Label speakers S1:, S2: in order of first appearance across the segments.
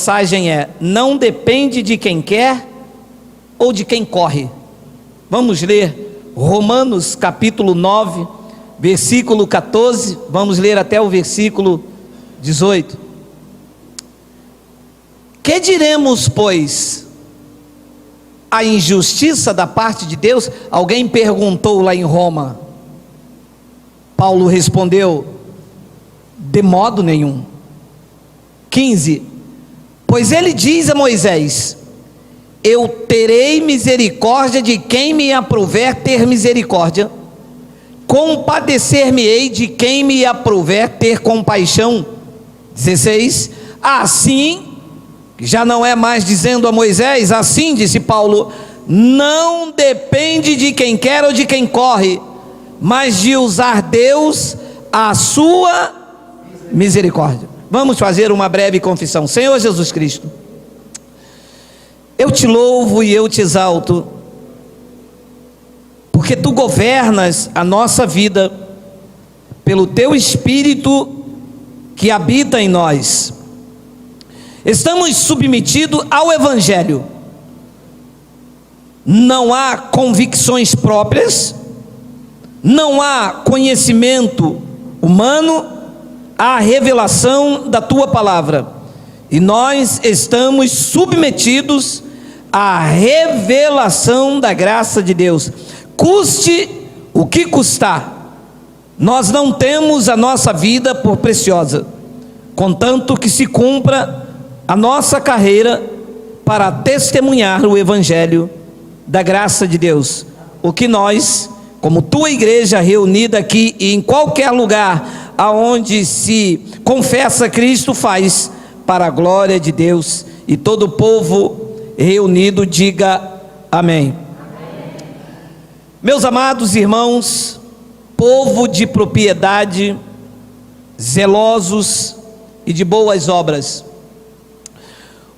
S1: mensagem é: não depende de quem quer ou de quem corre. Vamos ler Romanos capítulo 9, versículo 14, vamos ler até o versículo 18. Que diremos, pois? A injustiça da parte de Deus? Alguém perguntou lá em Roma. Paulo respondeu: de modo nenhum. 15. Pois ele diz a Moisés: eu terei misericórdia de quem me aprouver ter misericórdia, compadecer-me-ei de quem me aprouver ter compaixão. 16. Assim, já não é mais dizendo a Moisés, assim disse Paulo, não depende de quem quer ou de quem corre, mas de usar Deus a sua misericórdia. Vamos fazer uma breve confissão. Senhor Jesus Cristo, eu te louvo e eu te exalto, porque tu governas a nossa vida pelo teu Espírito que habita em nós. Estamos submetidos ao Evangelho. Não há convicções próprias, não há conhecimento humano, há revelação da tua palavra, e nós estamos submetidos à revelação da graça de Deus, custe o que custar. Nós não temos a nossa vida por preciosa, contanto que se cumpra a nossa carreira para testemunhar o Evangelho da graça de Deus, o que nós, como tua igreja reunida aqui e em qualquer lugar aonde se confessa Cristo, faz para a glória de Deus, e todo o povo reunido diga amém. Meus amados irmãos, povo de propriedade, zelosos e de boas obras,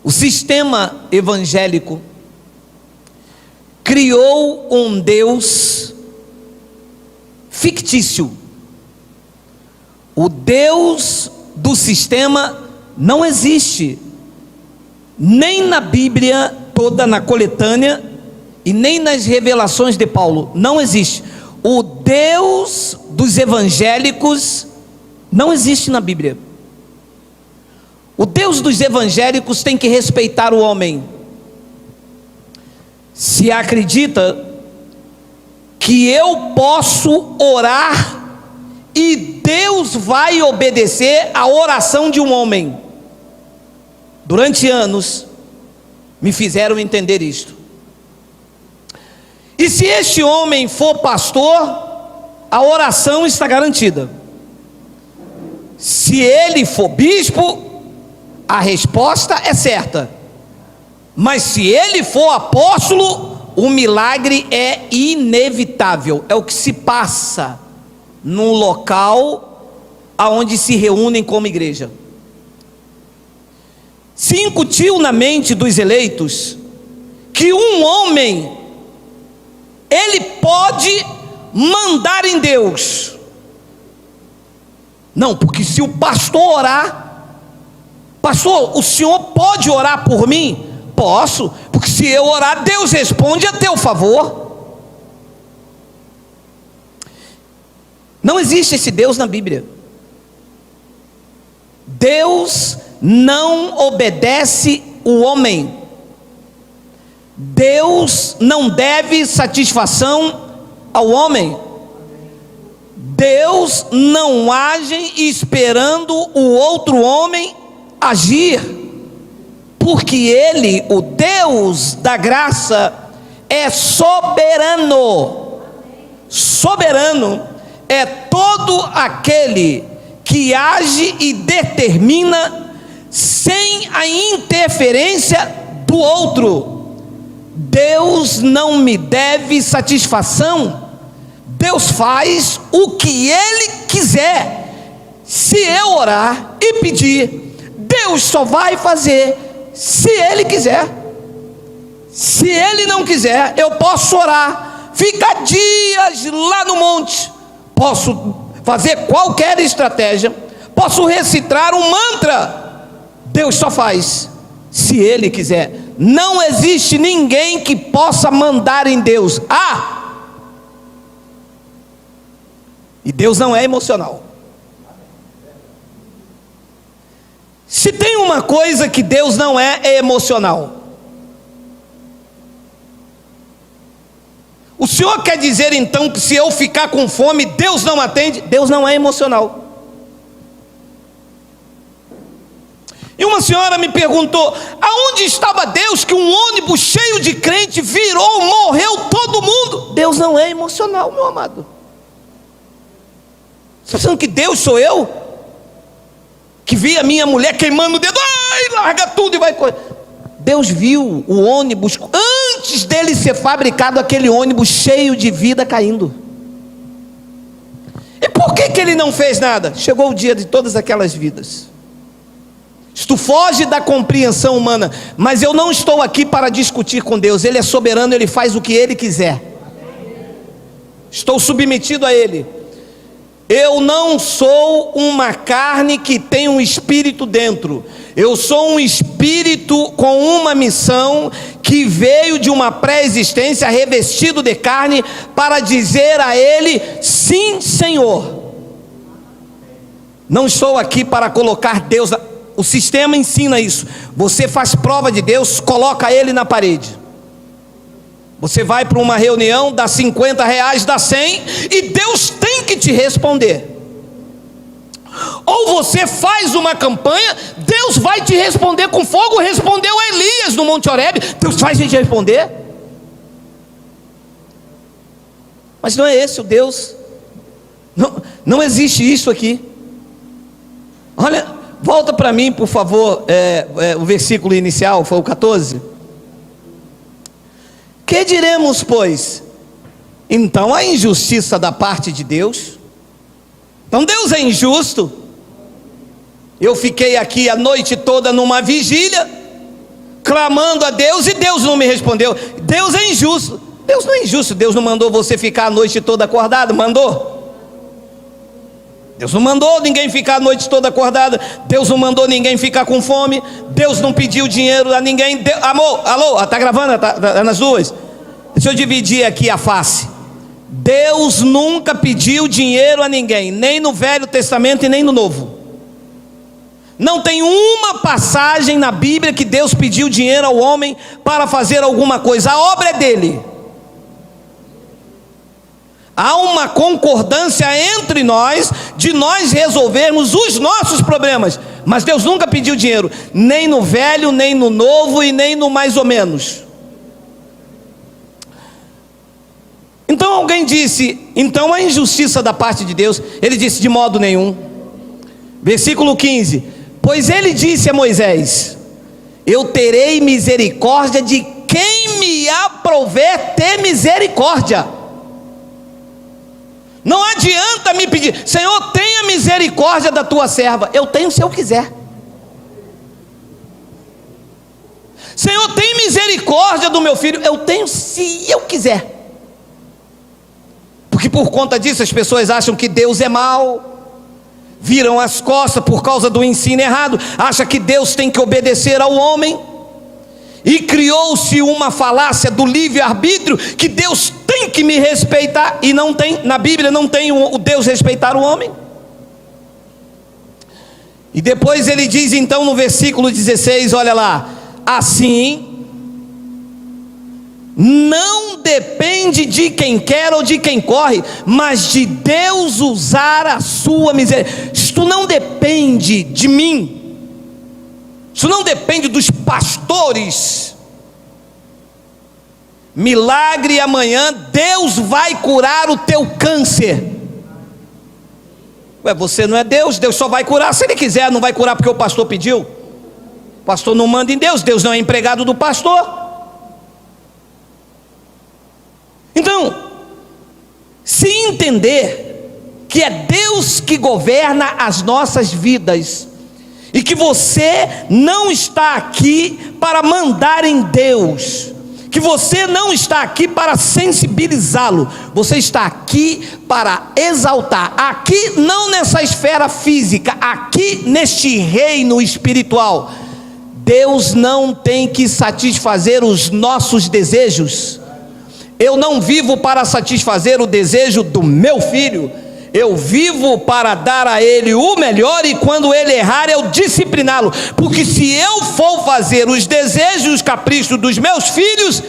S1: o sistema evangélico criou um Deus fictício. O Deus do sistema não existe, nem na Bíblia toda, na coletânea, e nem nas revelações de Paulo, não existe. O Deus dos evangélicos não existe na Bíblia. O Deus dos evangélicos tem que respeitar o homem. Se acredita que eu posso orar e Deus vai obedecer a oração de um homem, durante anos me fizeram entender isto. E se este homem for pastor, a oração está garantida. Se ele for bispo, a resposta é certa. Mas se ele for apóstolo, o milagre é inevitável. É o que se passa num local aonde se reúnem como igreja. Se incutiu na mente dos eleitos que um homem, ele pode mandar em Deus. Não, porque se o pastor orar, pastor, o senhor pode orar por mim? Posso, porque se eu orar, Deus responde a teu favor. Não existe esse Deus na Bíblia. Deus não obedece o homem. Deus não deve satisfação ao homem. Deus não age esperando o outro homem agir, porque Ele, o Deus da graça, é soberano. Soberano é todo aquele que age e determina sem a interferência do outro. Deus não me deve satisfação. Deus faz o que Ele quiser. Se eu orar e pedir, Deus só vai fazer se Ele quiser. Se Ele não quiser, eu posso orar, ficar dias lá no monte, posso fazer qualquer estratégia, posso recitar um mantra, Deus só faz se Ele quiser. Não existe ninguém que possa mandar em Deus. E Deus não é emocional. Se tem uma coisa que Deus não é emocional. O senhor quer dizer então que se eu ficar com fome, Deus não atende? Deus não é emocional. E uma senhora me perguntou: aonde estava Deus que um ônibus cheio de crente virou, morreu todo mundo? Deus não é emocional, meu amado. Você está pensando que Deus sou eu? Que vi a minha mulher queimando o dedo, larga tudo e vai correr. Deus viu o ônibus, antes dele ser fabricado, aquele ônibus cheio de vida caindo. E por que ele não fez nada? Chegou o dia de todas aquelas vidas. Isto foge da compreensão humana, mas eu não estou aqui para discutir com Deus. Ele é soberano, Ele faz o que Ele quiser. Estou submetido a Ele. Eu não sou uma carne que tem um espírito dentro. Eu sou um espírito com uma missão, que veio de uma pré-existência, revestido de carne, para dizer a Ele: sim, Senhor. Não estou aqui para colocar Deus. O sistema ensina isso. Você faz prova de Deus, coloca Ele na parede. Você vai para uma reunião, dá R$50, dá 100, e Deus tem que te responder. Ou você faz uma campanha, Deus vai te responder com fogo. Respondeu a Elias no Monte Horebe, Deus vai te responder. Mas não é esse o Deus. Não existe isso aqui. Olha, volta para mim, por favor, o versículo inicial, foi o 14. Que diremos, pois? Então a injustiça da parte de Deus. Então Deus é injusto. Eu fiquei aqui a noite toda numa vigília, clamando a Deus, e Deus não me respondeu. Deus é injusto. Deus não é injusto. Deus não mandou você ficar a noite toda acordado? Mandou? Deus não mandou ninguém ficar a noite toda acordada. Deus não mandou ninguém ficar com fome. Deus não pediu dinheiro a ninguém. Alô, está gravando? Tá nas duas? Deixa eu dividir aqui a face. Deus nunca pediu dinheiro a ninguém, nem no Velho Testamento e nem no Novo. Não tem uma passagem na Bíblia que Deus pediu dinheiro ao homem para fazer alguma coisa. A obra é dele. Há uma concordância entre nós, de nós resolvermos os nossos problemas. Mas Deus nunca pediu dinheiro, nem no Velho, nem no Novo e nem no mais ou menos. Então alguém disse: então a injustiça da parte de Deus. Ele disse: de modo nenhum. Versículo 15: pois ele disse a Moisés: eu terei misericórdia de quem me aprouver ter misericórdia. Não adianta me pedir: Senhor, tenha misericórdia da tua serva. Eu tenho se eu quiser. Senhor, tem misericórdia do meu filho. Eu tenho se eu quiser. Porque por conta disso as pessoas acham que Deus é mau, viram as costas por causa do ensino errado, acha que Deus tem que obedecer ao homem, e criou-se uma falácia do livre-arbítrio, que Deus tem que me respeitar, e não tem. Na Bíblia não tem o Deus respeitar o homem. E depois ele diz então no versículo 16, olha lá: assim, não depende de quem quer ou de quem corre, mas de Deus usar a sua misericórdia. Isto não depende de mim, isso não depende dos pastores. Milagre amanhã, Deus vai curar o teu câncer. Ué, você não é Deus, Deus só vai curar se Ele quiser, não vai curar porque o pastor pediu. O pastor não manda em Deus, Deus não é empregado do pastor. Então, se entender que é Deus que governa as nossas vidas, e que você não está aqui para mandar em Deus, que você não está aqui para sensibilizá-lo, você está aqui para exaltar, aqui não nessa esfera física, aqui neste reino espiritual, Deus não tem que satisfazer os nossos desejos. Eu não vivo para satisfazer o desejo do meu filho, eu vivo para dar a ele o melhor, e quando ele errar eu discipliná-lo, porque se eu for fazer os desejos e os caprichos dos meus filhos,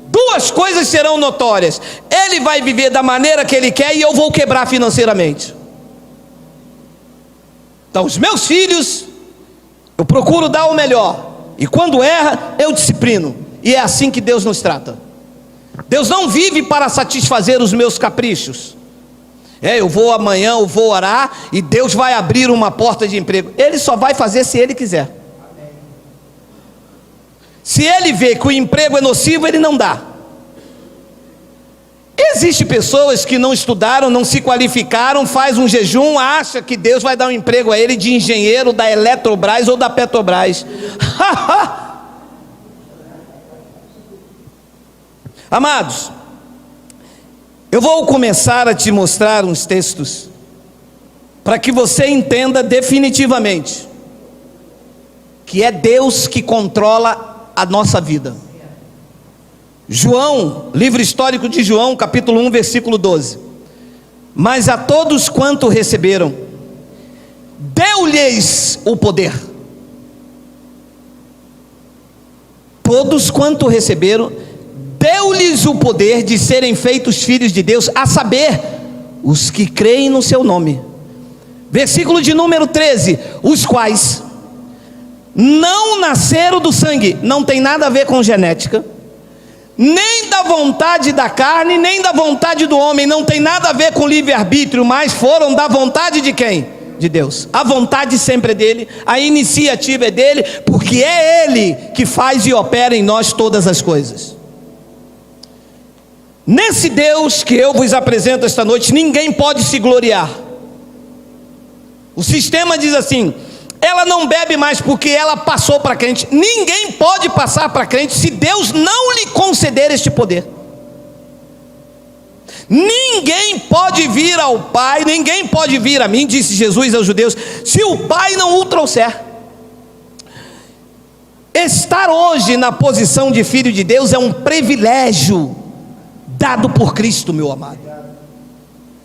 S1: duas coisas serão notórias: ele vai viver da maneira que ele quer e eu vou quebrar financeiramente. Então os meus filhos, eu procuro dar o melhor, e quando erra eu disciplino, e é assim que Deus nos trata. Deus não vive para satisfazer os meus caprichos. Eu vou amanhã, eu vou orar e Deus vai abrir uma porta de emprego. Ele só vai fazer se Ele quiser. Se Ele vê que o emprego é nocivo, Ele não dá. Existem pessoas que não estudaram, não se qualificaram, faz um jejum, acha que Deus vai dar um emprego a ele de engenheiro da Eletrobras ou da Petrobras. Amados, eu vou começar a te mostrar uns textos para que você entenda definitivamente que é Deus que controla a nossa vida. João, livro histórico de João, capítulo 1, versículo 12. Mas a todos quanto receberam, deu-lhes o poder. Todos quanto receberam, deu-lhes o poder de serem feitos filhos de Deus, a saber, os que creem no seu nome. Versículo de número 13: os quais não nasceram do sangue, não tem nada a ver com genética, nem da vontade da carne, nem da vontade do homem, não tem nada a ver com livre-arbítrio, mas foram da vontade de quem? De Deus. A vontade sempre é dele, a iniciativa é dele, porque é ele que faz e opera em nós todas as coisas. Nesse Deus que eu vos apresento esta noite, ninguém pode se gloriar. O sistema diz assim: ela não bebe mais porque ela passou para crente. Ninguém pode passar para crente se Deus não lhe conceder este poder. Ninguém pode vir ao Pai, ninguém pode vir a mim, disse Jesus aos judeus, se o Pai não o trouxer. Estar hoje na posição de filho de Deus é um privilégio dado por Cristo, meu amado.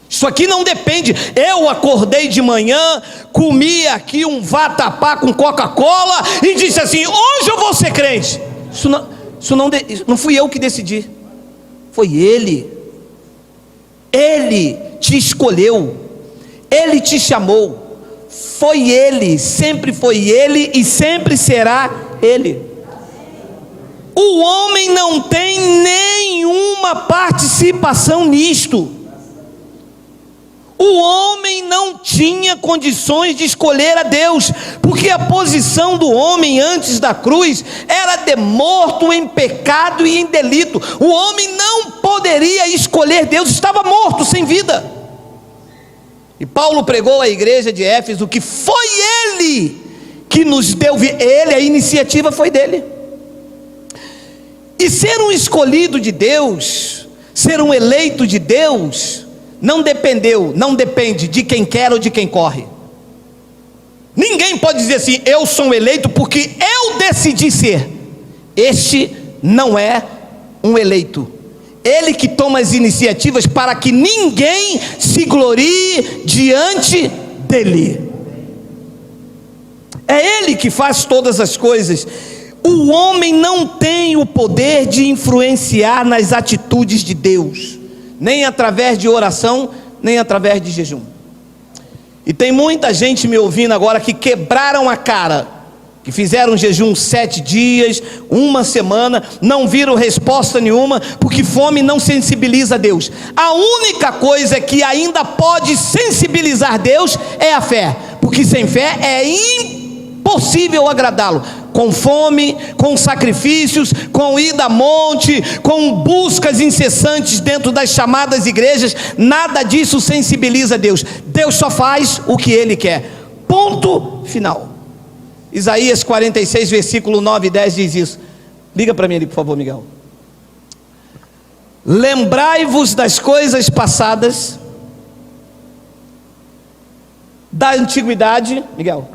S1: Isso aqui não depende. Eu acordei de manhã, comi aqui um vatapá com Coca-Cola e disse assim: hoje eu vou ser crente. Isso não fui eu que decidi, foi Ele. Ele te escolheu, Ele te chamou, foi Ele, sempre foi Ele e sempre será Ele. O homem não tem nenhuma participação nisto. O homem não tinha condições de escolher a Deus, porque a posição do homem antes da cruz era de morto em pecado e em delito. O homem não poderia escolher Deus, estava morto, sem vida. E Paulo pregou à igreja de Éfeso que foi Ele que nos deu, a iniciativa foi dele. E ser um escolhido de Deus, ser um eleito de Deus, não depende de quem quer ou de quem corre. Ninguém pode dizer assim: eu sou um eleito porque eu decidi ser. Este não é um eleito. Ele que toma as iniciativas para que ninguém se glorie diante dele. É Ele que faz todas as coisas. O homem não tem o poder de influenciar nas atitudes de Deus, nem através de oração, nem através de jejum. E tem muita gente me ouvindo agora que quebraram a cara, que fizeram jejum 7 dias, 1 semana, não viram resposta nenhuma, porque fome não sensibiliza Deus. A única coisa que ainda pode sensibilizar Deus é a fé, porque sem fé é impossível agradá-lo. Com fome, com sacrifícios, com ida a monte, com buscas incessantes dentro das chamadas igrejas, nada disso sensibiliza Deus. Deus só faz o que Ele quer, ponto final. Isaías 46, versículo 9 e 10 diz isso. Liga para mim ali, por favor, Miguel. Lembrai-vos das coisas passadas, da antiguidade, Miguel,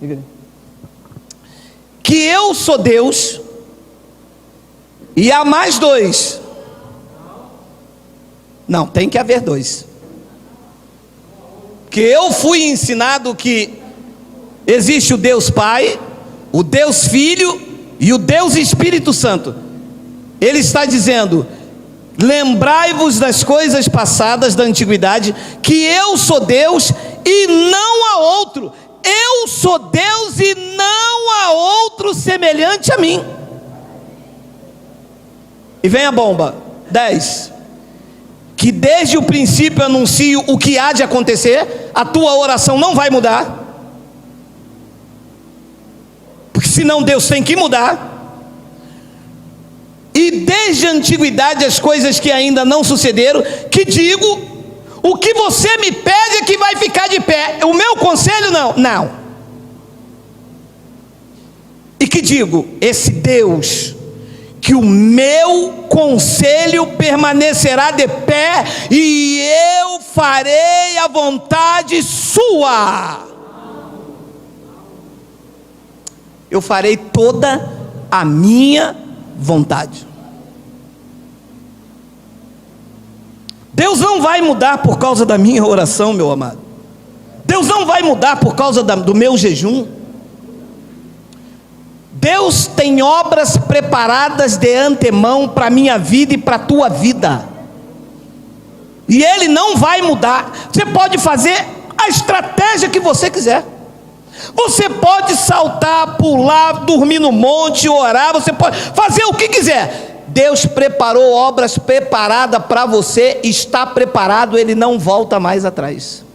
S1: liga ali, que eu sou Deus, e há mais dois. Não, tem que haver dois. Que eu fui ensinado que existe o Deus Pai, o Deus Filho e o Deus Espírito Santo. Ele está dizendo: lembrai-vos das coisas passadas da antiguidade, que eu sou Deus e não há outro. Eu sou Deus e não há outro semelhante a mim. E vem a bomba. 10. Que desde o princípio anuncio o que há de acontecer. A tua oração não vai mudar, porque senão Deus tem que mudar. E desde a antiguidade as coisas que ainda não sucederam, que digo, o que você me pede é que vai ficar de pé. O meu conselho não. E que digo, esse Deus, que o meu conselho permanecerá de pé, e eu farei a vontade sua. Eu farei toda a minha vontade. Deus não vai mudar por causa da minha oração, meu amado. Deus não vai mudar por causa do meu jejum. Deus tem obras preparadas de antemão para a minha vida e para a tua vida, e Ele não vai mudar. Você pode fazer a estratégia que você quiser, você pode saltar, pular, dormir no monte, orar, você pode fazer o que quiser. Deus preparou obras preparadas para você, está preparado, Ele não volta mais atrás.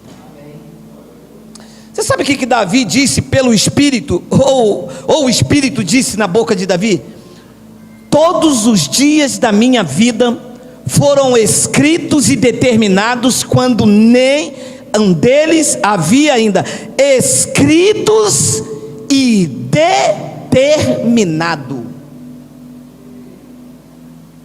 S1: Você sabe o que Davi disse pelo Espírito, ou o Espírito disse na boca de Davi? Todos os dias da minha vida foram escritos e determinados, quando nem um deles havia ainda, escritos e determinado,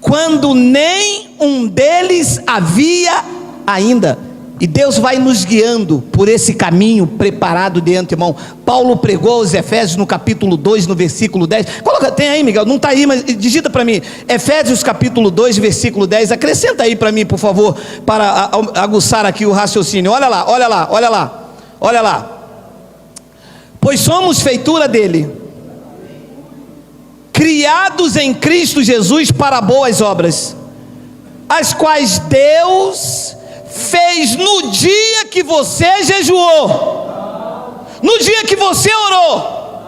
S1: quando nem um deles havia ainda. E Deus vai nos guiando por esse caminho preparado de antemão. Paulo pregou aos Efésios no capítulo 2, no versículo 10. Coloca, tem aí, Miguel, não está aí, mas digita para mim, Efésios capítulo 2, versículo 10, acrescenta aí para mim, por favor, para aguçar aqui o raciocínio. Olha lá. Pois somos feitura dele, criados em Cristo Jesus para boas obras, as quais Deus fez no dia que você jejuou, no dia que você orou,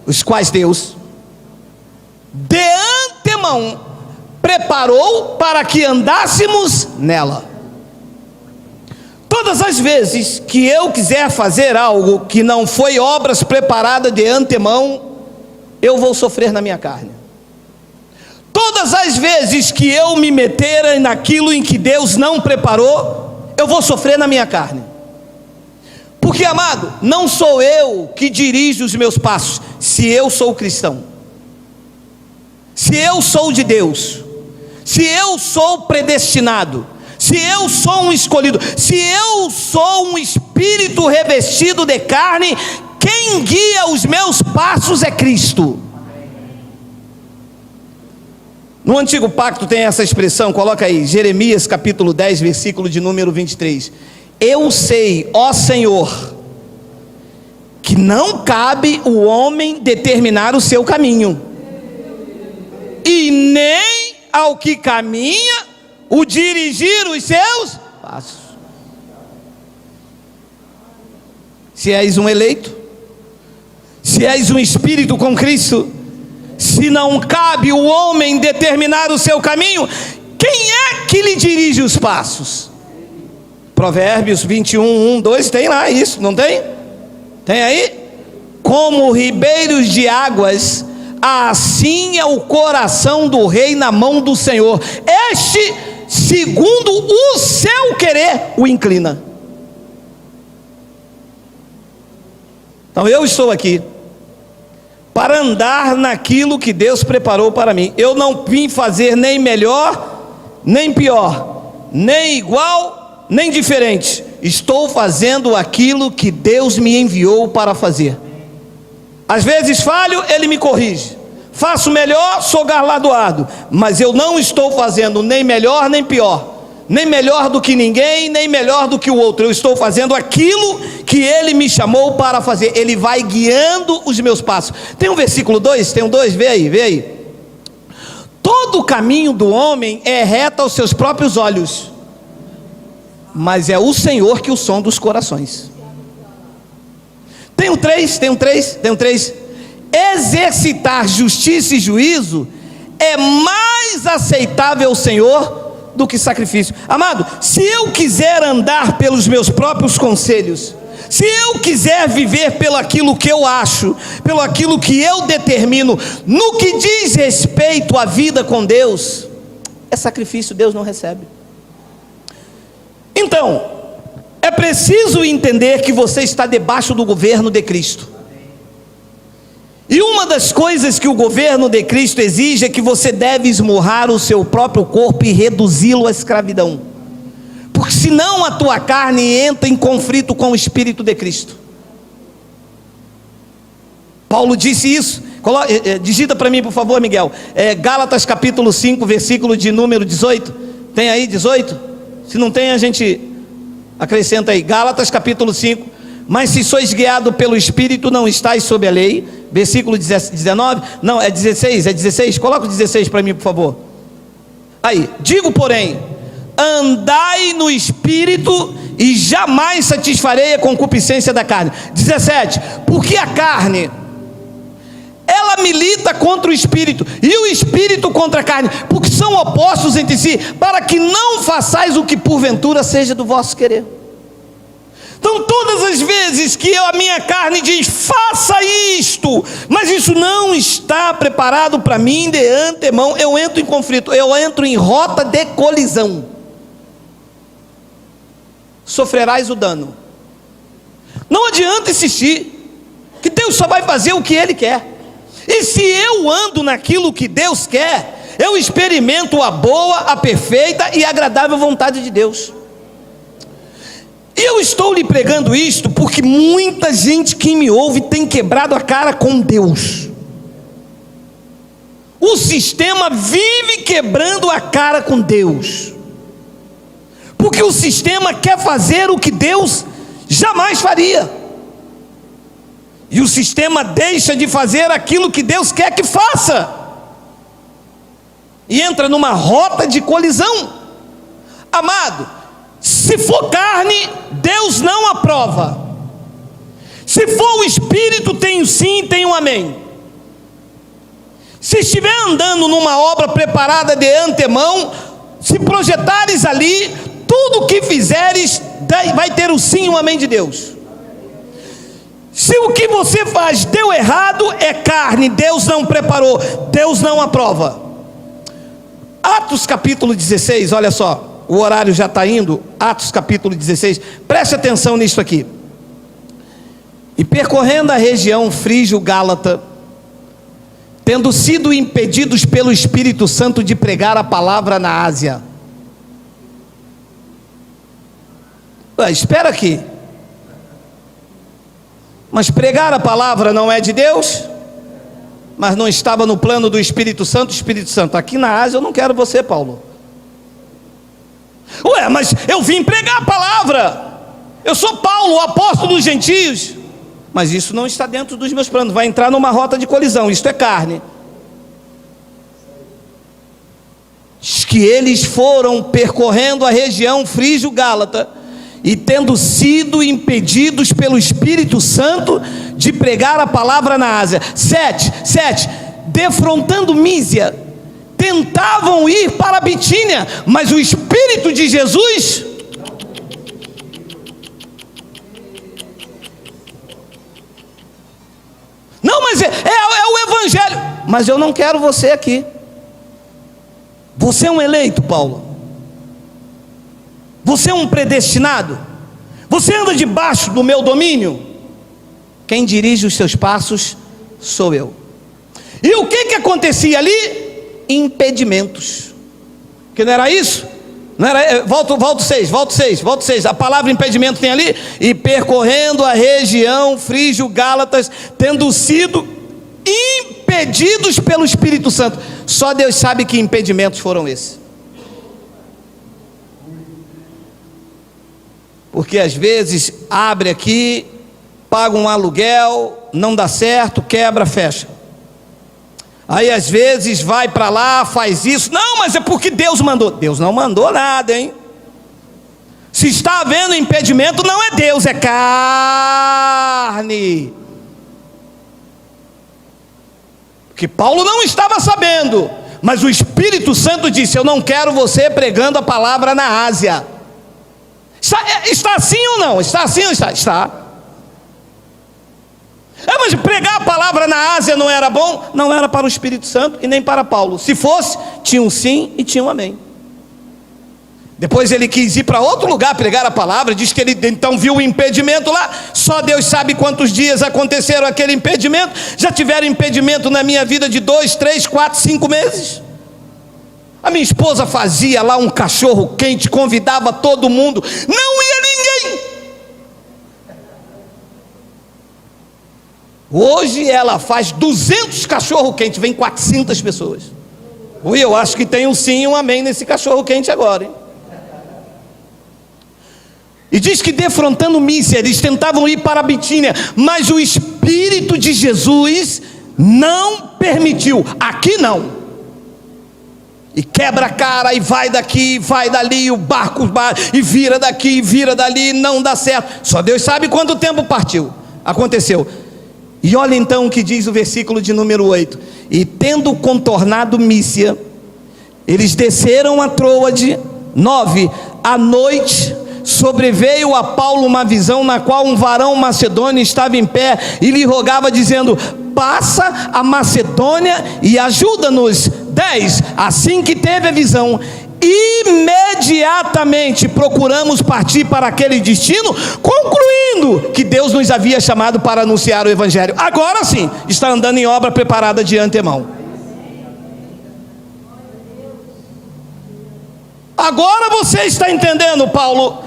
S1: os quais Deus de antemão preparou para que andássemos nela. Todas as vezes que eu quiser fazer algo que não foi obras preparadas de antemão, eu vou sofrer na minha carne. Todas as vezes que eu me meter naquilo em que Deus não preparou, eu vou sofrer na minha carne. Porque, amado, não sou eu que dirijo os meus passos. Se eu sou cristão, se eu sou de Deus, se eu sou predestinado, se eu sou um escolhido, se eu sou um espírito revestido de carne, quem guia os meus passos é Cristo. No Antigo Pacto tem essa expressão, coloca aí, Jeremias capítulo 10, versículo de número 23. Eu sei, ó Senhor, que não cabe o homem determinar o seu caminho, e nem ao que caminha o dirigir os seus passos. Se és um eleito, se és um espírito com Cristo, se não cabe o homem determinar o seu caminho, quem é que lhe dirige os passos? Provérbios 21, 1, 2, tem lá isso, não tem? Tem aí? Como ribeiros de águas, assim é o coração do rei na mão do Senhor. Este, segundo o seu querer, o inclina. Então eu estou aqui para andar naquilo que Deus preparou para mim. Eu não vim fazer nem melhor, nem pior, nem igual, nem diferente. Estou fazendo aquilo que Deus me enviou para fazer. Às vezes falho, ele me corrige. Faço melhor, sou galardoado. Mas eu não estou fazendo nem melhor nem pior, nem melhor do que ninguém, nem melhor do que o outro. Eu estou fazendo aquilo que ele me chamou para fazer. Ele vai guiando os meus passos. Tem um versículo 2, tem um 2, vê aí. Todo o caminho do homem é reto aos seus próprios olhos, mas é o Senhor que o sonda os corações. Tem um 3. Exercitar justiça e juízo é mais aceitável ao Senhor do que sacrifício. Amado, se eu quiser andar pelos meus próprios conselhos, se eu quiser viver pelo aquilo que eu acho, pelo aquilo que eu determino, no que diz respeito à vida com Deus, é sacrifício, Deus não recebe. Então, é preciso entender que você está debaixo do governo de Cristo. E uma das coisas que o governo de Cristo exige é que você deve esmurrar o seu próprio corpo e reduzi-lo à escravidão, porque senão a tua carne entra em conflito com o Espírito de Cristo. Paulo disse isso. Digita para mim, por favor, Miguel. Gálatas capítulo 5, versículo de número 18. Tem aí 18? Se não tem, a gente acrescenta aí. Gálatas capítulo 5. Mas se sois guiado pelo Espírito, não estáis sob a lei. Versículo 19. Não, é 16. Coloca o 16 para mim, por favor. Aí, digo porém, andai no Espírito e jamais satisfarei a concupiscência da carne. 17. Porque a carne, ela milita contra o Espírito, e o Espírito contra a carne, porque são opostos entre si, para que não façais o que porventura seja do vosso querer. Então todas as vezes que a minha carne diz, faça isto, mas isso não está preparado para mim de antemão, eu entro em conflito, eu entro em rota de colisão. Sofrerás o dano. Não adianta insistir, que Deus só vai fazer o que Ele quer. E se eu ando naquilo que Deus quer, eu experimento a boa, a perfeita e agradável vontade de Deus. E eu estou lhe pregando isto porque muita gente que me ouve tem quebrado a cara com Deus. O sistema vive quebrando a cara com Deus, porque o sistema quer fazer o que Deus jamais faria, e o sistema deixa de fazer aquilo que Deus quer que faça, e entra numa rota de colisão. Amado, se for carne, Deus não aprova. Se for o Espírito, tem um sim, tem um amém. Se estiver andando numa obra preparada de antemão, se projetares ali, tudo o que fizeres vai ter o sim e o amém de Deus. Se o que você faz deu errado, é carne, Deus não preparou, Deus não aprova. Atos capítulo 16, olha só, o horário já está indo. Atos capítulo 16, preste atenção nisso aqui. E percorrendo a região frígio-gálata, tendo sido impedidos pelo Espírito Santo de pregar a palavra na Ásia. Espera aqui, mas pregar a palavra não é de Deus? Mas não estava no plano do Espírito Santo? Espírito Santo, aqui na Ásia eu não quero você, Paulo. Mas eu vim pregar a palavra, eu sou Paulo, o apóstolo dos gentios. Mas isso não está dentro dos meus planos, vai entrar numa rota de colisão, isto é carne. Diz que eles foram percorrendo a região frígio-gálata, e tendo sido impedidos pelo Espírito Santo de pregar a palavra na Ásia. 7, defrontando Mísia, tentavam ir para a Bitínia, mas o Espírito de Jesus não, mas é o Evangelho. Mas eu não quero você aqui. Você é um eleito, Paulo. Você é um predestinado. Você anda debaixo do meu domínio. Quem dirige os seus passos sou eu. E o que acontecia ali? Impedimentos. Que não era isso? Não era, volta 6. A palavra impedimento tem ali. E percorrendo a região Frígio-Gálatas, tendo sido impedidos pelo Espírito Santo. Só Deus sabe que impedimentos foram esses. Porque às vezes abre aqui, paga um aluguel, não dá certo, quebra, fecha. Aí às vezes vai para lá, faz isso. Não, mas é porque Deus mandou. Deus não mandou nada, hein? Se está havendo impedimento, não é Deus, é carne. Porque Paulo não estava sabendo, mas o Espírito Santo disse: eu não quero você pregando a palavra na Ásia. Está assim ou não? Está assim ou está? Está. Mas pregar a palavra na Ásia não era bom? Não era para o Espírito Santo e nem para Paulo. Se fosse, tinha um sim e tinha um amém. Depois ele quis ir para outro lugar pregar a palavra. Diz que ele então viu o impedimento lá. Só Deus sabe quantos dias aconteceram aquele impedimento. Já tiveram impedimento na minha vida de 2, 3, 4, 5 meses. A minha esposa fazia lá um cachorro quente, convidava todo mundo, não ia ninguém. Hoje ela faz 200 cachorro quente, vem 400 pessoas. Ui, eu acho que tem um sim e um amém nesse cachorro quente agora, hein? E diz que defrontando Mísia, eles tentavam ir para a Bitínia, mas o Espírito de Jesus não permitiu. Aqui não. E quebra a cara, e vai daqui, vai dali, o barco e vira daqui, vira dali, não dá certo. Só Deus sabe quanto tempo aconteceu. E olha então o que diz o versículo de número 8. E tendo contornado Mísia, eles desceram a Troade. 9. À noite sobreveio a Paulo uma visão, na qual um varão macedônio estava em pé e lhe rogava, dizendo: passa a Macedônia e ajuda-nos. 10. Assim que teve a visão, imediatamente procuramos partir para aquele destino, concluindo que Deus nos havia chamado para anunciar o Evangelho. Agora sim, está andando em obra preparada de antemão. Agora você está entendendo, Paulo,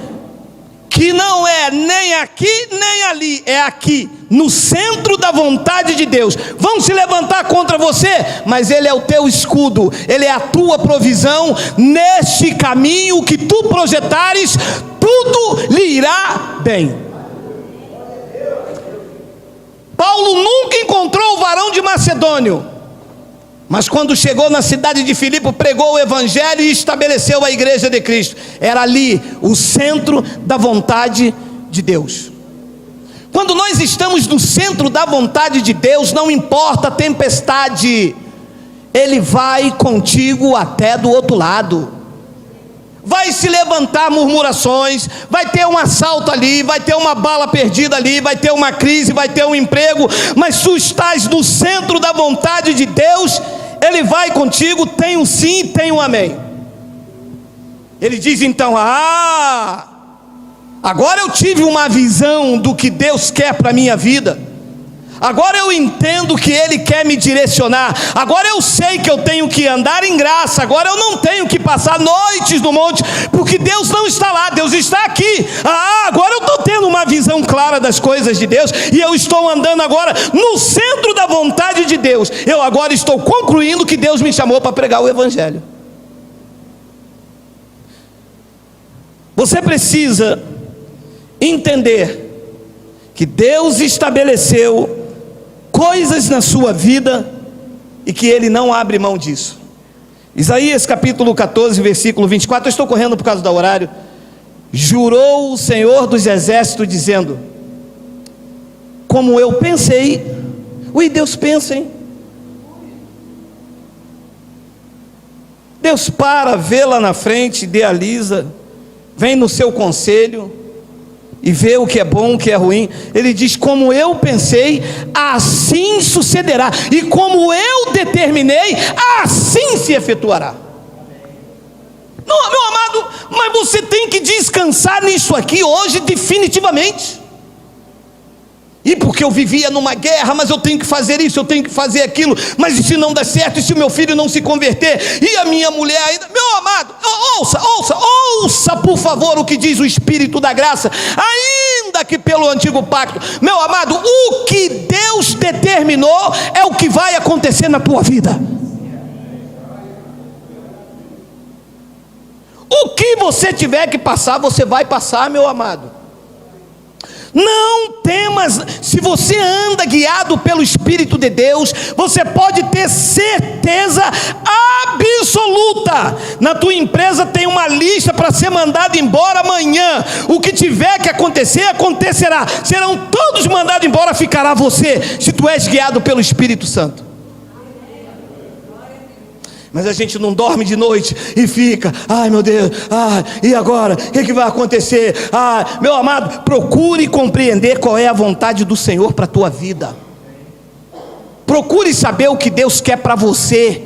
S1: que não é nem aqui nem ali, é aqui, no centro da vontade de Deus. Vão se levantar contra você, mas Ele é o teu escudo, Ele é a tua provisão. Neste caminho que tu projetares, tudo lhe irá bem. Paulo nunca encontrou o varão de Macedônio, mas quando chegou na cidade de Filipe, pregou o Evangelho e estabeleceu a igreja de Cristo. Era ali o centro da vontade de Deus. Quando nós estamos no centro da vontade de Deus, não importa a tempestade, Ele vai contigo até do outro lado. Vai se levantar murmurações, vai ter um assalto ali, vai ter uma bala perdida ali, vai ter uma crise, vai ter um emprego, mas tu estás no centro da vontade de Deus, Ele vai contigo, tem um sim, tem um amém. Ele diz então: agora eu tive uma visão do que Deus quer para a minha vida. Agora eu entendo que Ele quer me direcionar. Agora eu sei que eu tenho que andar em graça. Agora eu não tenho que passar noites no monte, porque Deus não está lá, Deus está aqui. Agora eu estou tendo uma visão clara das coisas de Deus, e eu estou andando agora no centro da vontade de Deus. Eu agora estou concluindo que Deus me chamou para pregar o Evangelho. Você precisa entender que Deus estabeleceu coisas na sua vida e que Ele não abre mão disso. Isaías capítulo 14, versículo 24. Eu estou correndo por causa do horário. Jurou o Senhor dos exércitos, dizendo: como eu pensei. Deus pensa, hein? Deus para, vê lá na frente, idealiza, vem no seu conselho e vê o que é bom, o que é ruim. Ele diz: como eu pensei, assim sucederá, e como eu determinei, assim se efetuará. Não, meu amado, mas você tem que descansar nisso aqui hoje definitivamente. E porque eu vivia numa guerra, mas eu tenho que fazer isso, eu tenho que fazer aquilo, mas e se não der certo, e se o meu filho não se converter, e a minha mulher ainda, meu amado, ouça por favor o que diz o Espírito da graça, ainda que pelo antigo pacto, meu amado, o que Deus determinou é o que vai acontecer na tua vida. O que você tiver que passar, você vai passar, meu amado. Não temas, se você anda guiado pelo Espírito de Deus, você pode ter certeza absoluta. Na tua empresa tem uma lista para ser mandado embora amanhã. O que tiver que acontecer, acontecerá. Serão todos mandados embora, ficará você, se tu és guiado pelo Espírito Santo. Mas a gente não dorme de noite e fica, ai meu Deus, e agora? O que vai acontecer? Meu amado, procure compreender qual é a vontade do Senhor para a tua vida. Procure saber o que Deus quer para você.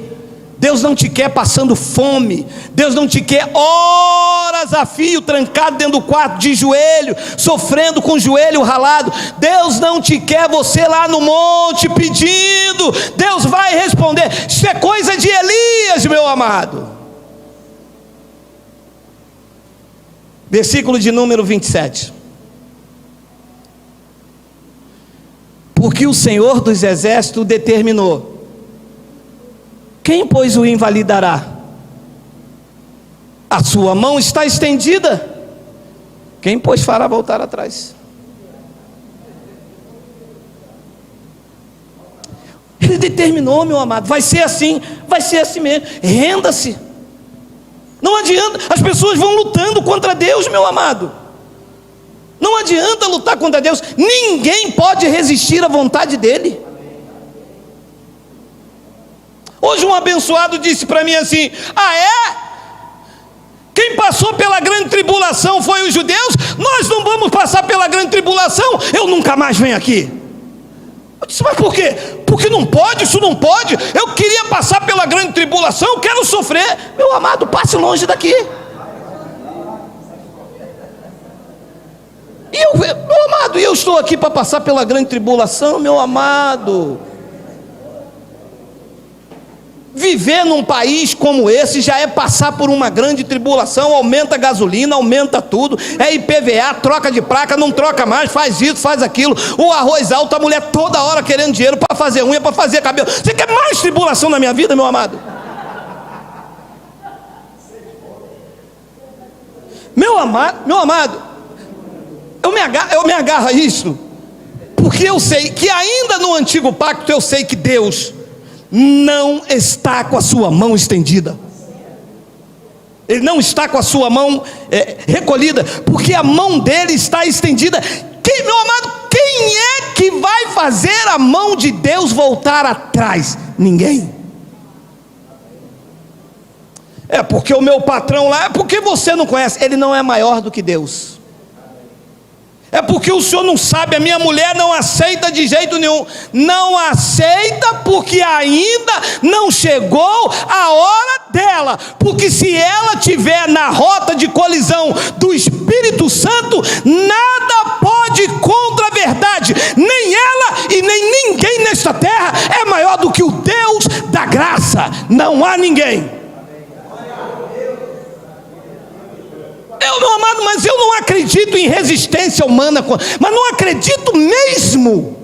S1: Deus não te quer passando fome. Deus não te quer horas a fio, trancado dentro do quarto de joelho, sofrendo com o joelho ralado. Deus não te quer você lá no monte pedindo. Deus vai responder. Isso é coisa de Elias, meu amado. Versículo de número 27. Porque o Senhor dos exércitos determinou: quem, pois, o invalidará? A sua mão está estendida. Quem, pois, fará voltar atrás? Ele determinou, meu amado. Vai ser assim mesmo. Renda-se. Não adianta. As pessoas vão lutando contra Deus, meu amado. Não adianta lutar contra Deus. Ninguém pode resistir à vontade dele. Hoje um abençoado disse para mim assim: quem passou pela grande tribulação foi os judeus? Nós não vamos passar pela grande tribulação, eu nunca mais venho aqui. Eu disse: mas por quê? Porque não pode, isso não pode. Eu queria passar pela grande tribulação, eu quero sofrer. Meu amado, passe longe daqui. Meu amado, e eu estou aqui para passar pela grande tribulação, meu amado. Viver num país como esse já é passar por uma grande tribulação. Aumenta a gasolina, aumenta tudo, é IPVA, troca de placa, não troca mais, faz isso, faz aquilo, o arroz alto, a mulher toda hora querendo dinheiro para fazer unha, para fazer cabelo. Você quer mais tribulação na minha vida, meu amado? Meu amado, eu me agarro a isso, porque eu sei que ainda no antigo pacto, eu sei que Deus não está com a sua mão estendida. Ele não está com a sua mão recolhida, porque a mão dele está estendida. Meu amado, quem é que vai fazer a mão de Deus voltar atrás? Ninguém. É porque o meu patrão lá, é porque você não conhece. Ele não é maior do que Deus. É porque o senhor não sabe, a minha mulher não aceita de jeito nenhum. Não aceita porque ainda não chegou a hora dela. Porque se ela estiver na rota de colisão do Espírito Santo, nada pode contra a verdade. Nem ela e nem ninguém nesta terra é maior do que o Deus da graça. Não há ninguém. Meu amado, mas eu não acredito em resistência humana, mas não acredito mesmo.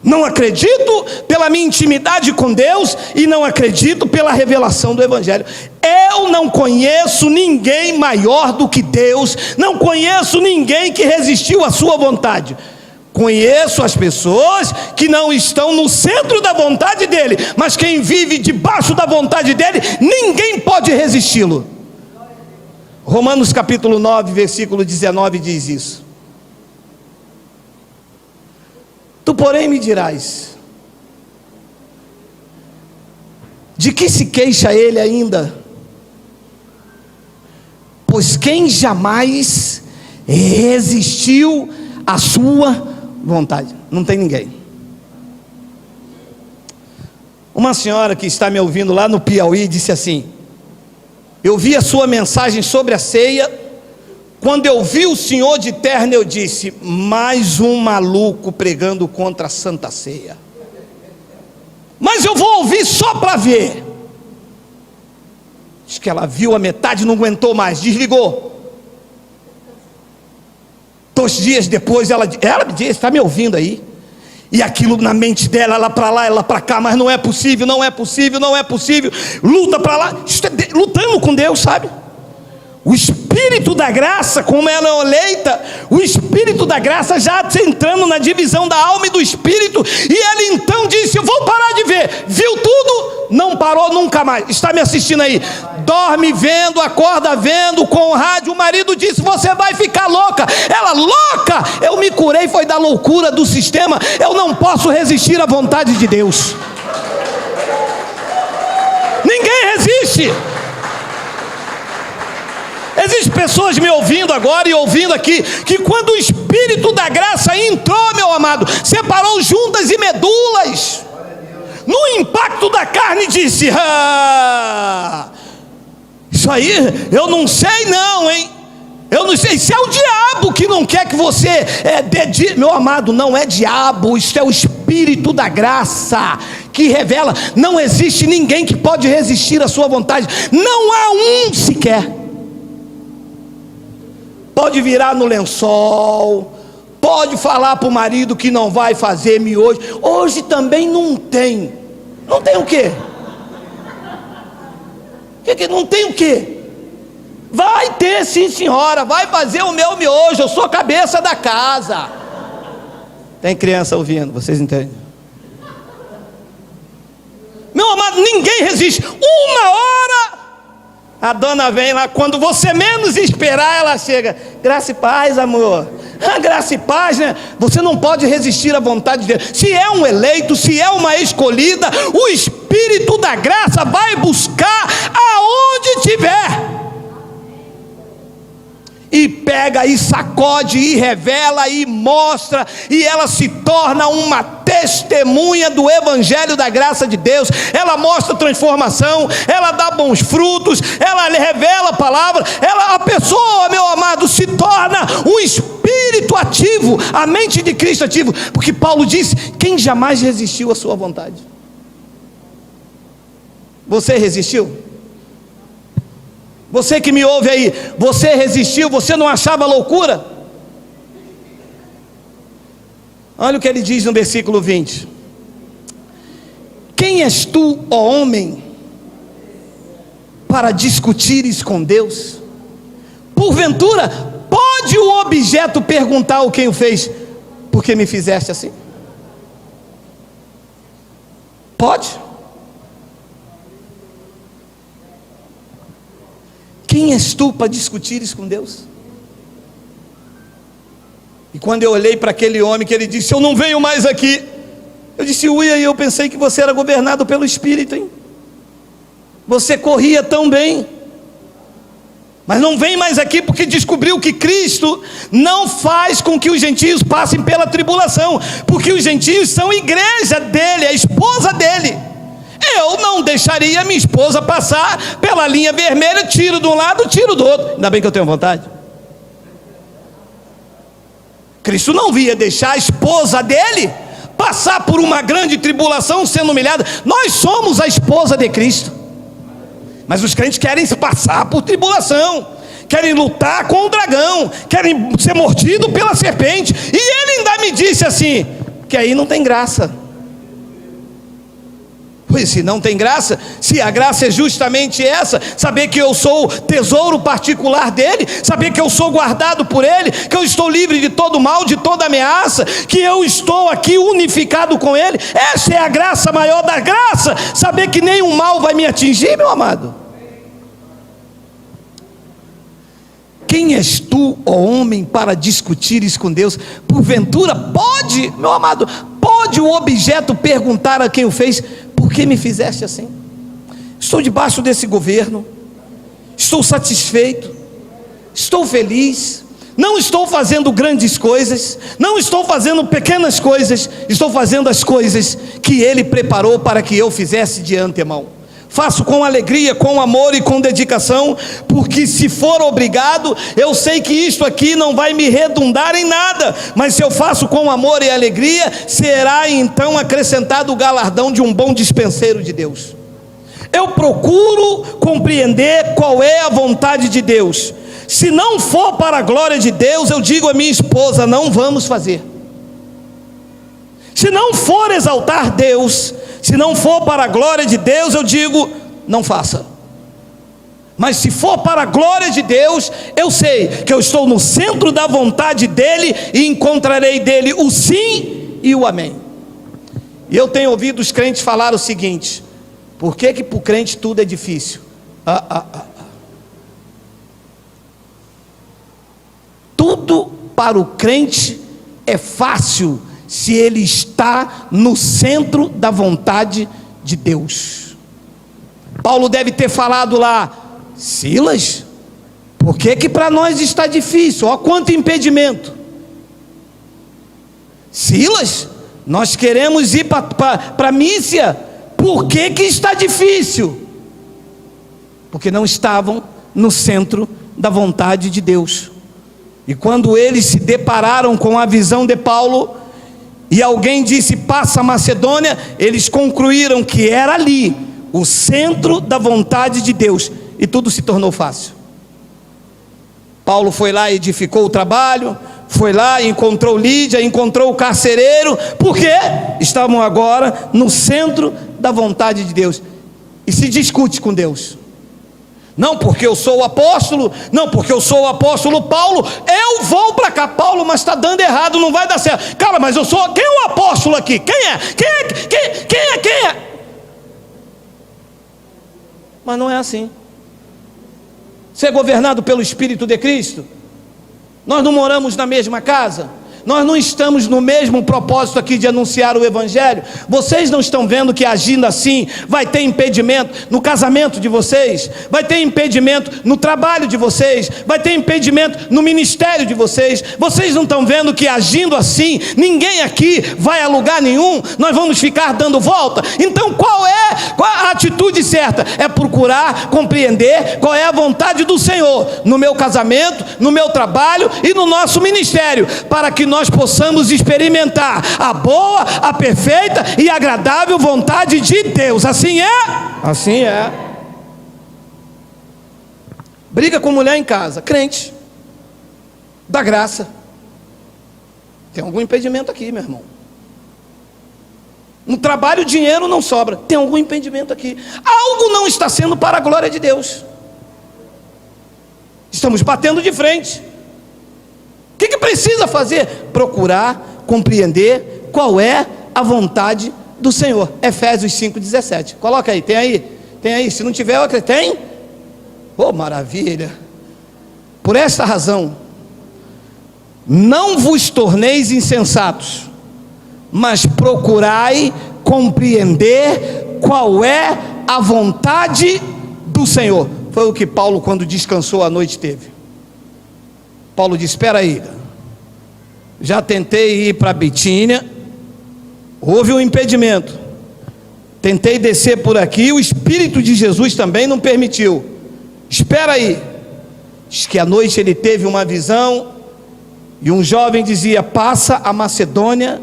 S1: Não acredito pela minha intimidade com Deus e não acredito pela revelação do Evangelho. Eu não conheço ninguém maior do que Deus, não conheço ninguém que resistiu à sua vontade. Conheço as pessoas que não estão no centro da vontade dele, mas quem vive debaixo da vontade dele, ninguém pode resisti-lo. Romanos capítulo 9, versículo 19 diz isso. Tu, porém, me dirás: de que se queixa ele ainda? Pois quem jamais resistiu à sua vontade? Não tem ninguém. Uma senhora que está me ouvindo lá no Piauí disse assim: eu vi a sua mensagem sobre a ceia Quando eu vi o senhor de terno, eu disse: mais um maluco pregando contra a Santa Ceia. Mas eu vou ouvir só para ver. Diz que ela viu a metade, não aguentou mais, desligou. 2 dias depois ela me disse: está me ouvindo aí? E aquilo na mente dela, ela para lá, ela para cá, mas não é possível, não é possível, não é possível. Luta para lá, lutando com Deus, sabe? O Espírito da graça, como ela é eleita, o Espírito da graça já entrando na divisão da alma e do Espírito, e ela então disse: eu vou parar de ver. Viu tudo, não parou nunca mais. Está me assistindo aí? Dorme vendo, acorda vendo, com o rádio. O marido disse: você vai ficar louca. Ela: louca? Eu me curei, foi da loucura do sistema. Eu não posso resistir à vontade de Deus. Ninguém resiste. Existem pessoas me ouvindo agora e ouvindo aqui, que quando o Espírito da graça entrou, meu amado, separou juntas e medulas, no impacto da carne, disse: isso aí eu não sei não, hein? Eu não sei, se é o diabo que não quer que você meu amado, não é diabo, isso é o Espírito da graça que revela. Não existe ninguém que pode resistir à sua vontade, não há um sequer. Pode virar no lençol, pode falar para o marido que não vai fazer miojo. Hoje também não tem. Não tem o quê? Não tem o quê? Vai ter, sim senhora, vai fazer o meu miojo, eu sou a cabeça da casa. Tem criança ouvindo, vocês entendem? Meu amado, ninguém resiste. Uma hora a dona vem lá, quando você menos esperar, ela chega: graça e paz, amor. Graça e paz, né? Você não pode resistir à vontade de Deus. Se é um eleito, se é uma escolhida, o Espírito da graça vai buscar aonde estiver. E pega e sacode e revela e mostra, e ela se torna uma testemunha do Evangelho da graça de Deus. Ela mostra transformação, ela dá bons frutos, ela revela a palavra, a pessoa, meu amado, se torna um espírito ativo, a mente de Cristo ativo, porque Paulo disse: quem jamais resistiu à sua vontade? Você resistiu? Você que me ouve aí, você resistiu? Você não achava loucura? Olha o que ele diz no versículo 20: quem és tu, ó homem, para discutires com Deus? Porventura, pode o objeto perguntar o quem o fez: por que me fizeste assim? Pode? Quem és tu para discutires com Deus? E quando eu olhei para aquele homem, que ele disse: eu não venho mais aqui, eu disse: ui, eu pensei que você era governado pelo Espírito, hein? Você corria tão bem, mas não vem mais aqui porque descobriu que Cristo não faz com que os gentios passem pela tribulação, porque os gentios são igreja dele, a esposa dele. Eu não deixaria minha esposa passar pela linha vermelha, tiro de um lado, tiro do outro. Ainda bem que eu tenho vontade. Cristo não ia deixar a esposa dele passar por uma grande tribulação sendo humilhada. Nós somos a esposa de Cristo, mas os crentes querem se passar por tribulação, querem lutar com o dragão, querem ser mordido pela serpente. E ele ainda me disse assim, que aí não tem graça. Pois se não tem graça, se a graça é justamente essa, saber que eu sou o tesouro particular dele, saber que eu sou guardado por ele, que eu estou livre de todo mal, de toda ameaça, que eu estou aqui unificado com ele, essa é a graça maior da graça, saber que nenhum mal vai me atingir, meu amado. Quem és tu, ó homem, para discutires com Deus? Porventura pode, meu amado, pode o objeto perguntar a quem o fez: por que me fizeste assim? Estou debaixo desse governo, estou satisfeito, estou feliz, não estou fazendo grandes coisas, não estou fazendo pequenas coisas, estou fazendo as coisas que ele preparou para que eu fizesse de antemão. Faço com alegria, com amor e com dedicação, porque se for obrigado, eu sei que isto aqui não vai me redundar em nada, mas se eu faço com amor e alegria, será então acrescentado o galardão de um bom dispenseiro de Deus. Eu procuro compreender qual é a vontade de Deus. Se não for para a glória de Deus, eu digo à minha esposa, não vamos fazer. Se não for exaltar Deus, se não for para a glória de Deus, eu digo, não faça. Mas se for para a glória de Deus, eu sei que eu estou no centro da vontade dEle e encontrarei dEle o sim e o amém. E eu tenho ouvido os crentes falar o seguinte: por que para o crente tudo é difícil? Tudo para o crente é fácil se ele está no centro da vontade de Deus. Paulo deve ter falado lá: Silas, por que para nós está difícil? Olha quanto impedimento. Silas, nós queremos ir para Mísia, por que está difícil? Porque não estavam no centro da vontade de Deus. E quando eles se depararam com a visão de Paulo, e alguém disse, passa a Macedônia, eles concluíram que era ali o centro da vontade de Deus, e tudo se tornou fácil. Paulo foi lá e edificou o trabalho, foi lá e encontrou Lídia, encontrou o carcereiro, porque estavam agora no centro da vontade de Deus. E se discute com Deus: não porque eu sou o apóstolo, não porque eu sou o apóstolo Paulo, eu vou para cá. Paulo, mas está dando errado, não vai dar certo. Cara, mas eu sou, quem é o apóstolo aqui? Quem é? Quem é? Mas não é assim. Ser governado pelo Espírito de Cristo. Nós não moramos na mesma casa, nós não estamos no mesmo propósito aqui de anunciar o Evangelho. Vocês não estão vendo que agindo assim vai ter impedimento no casamento de vocês, vai ter impedimento no trabalho de vocês, vai ter impedimento no ministério de vocês. Vocês não estão vendo que agindo assim, ninguém aqui vai a lugar nenhum, nós vamos ficar dando volta? Então qual é a atitude certa? É procurar compreender qual é a vontade do Senhor no meu casamento, no meu trabalho e no nosso ministério, para que nós possamos experimentar a boa, a perfeita e agradável vontade de Deus. Assim é? Assim é. Briga com mulher em casa, crente, da graça. Tem algum impedimento aqui, meu irmão. No trabalho o dinheiro não sobra, tem algum impedimento aqui. Algo não está sendo para a glória de Deus. Estamos batendo de frente. O que precisa fazer? Procurar compreender qual é a vontade do Senhor. Efésios 5,17. Coloca aí, tem aí. Se não tiver, eu acredito. Tem? Oh, maravilha. Por esta razão, não vos torneis insensatos, mas procurai compreender qual é a vontade do Senhor. Foi o que Paulo, quando descansou à noite, teve. Paulo disse: espera aí, já tentei ir para Bitínia, houve um impedimento, tentei descer por aqui, o Espírito de Jesus também não permitiu. Espera aí. Diz que à noite ele teve uma visão, e um jovem dizia: passa a Macedônia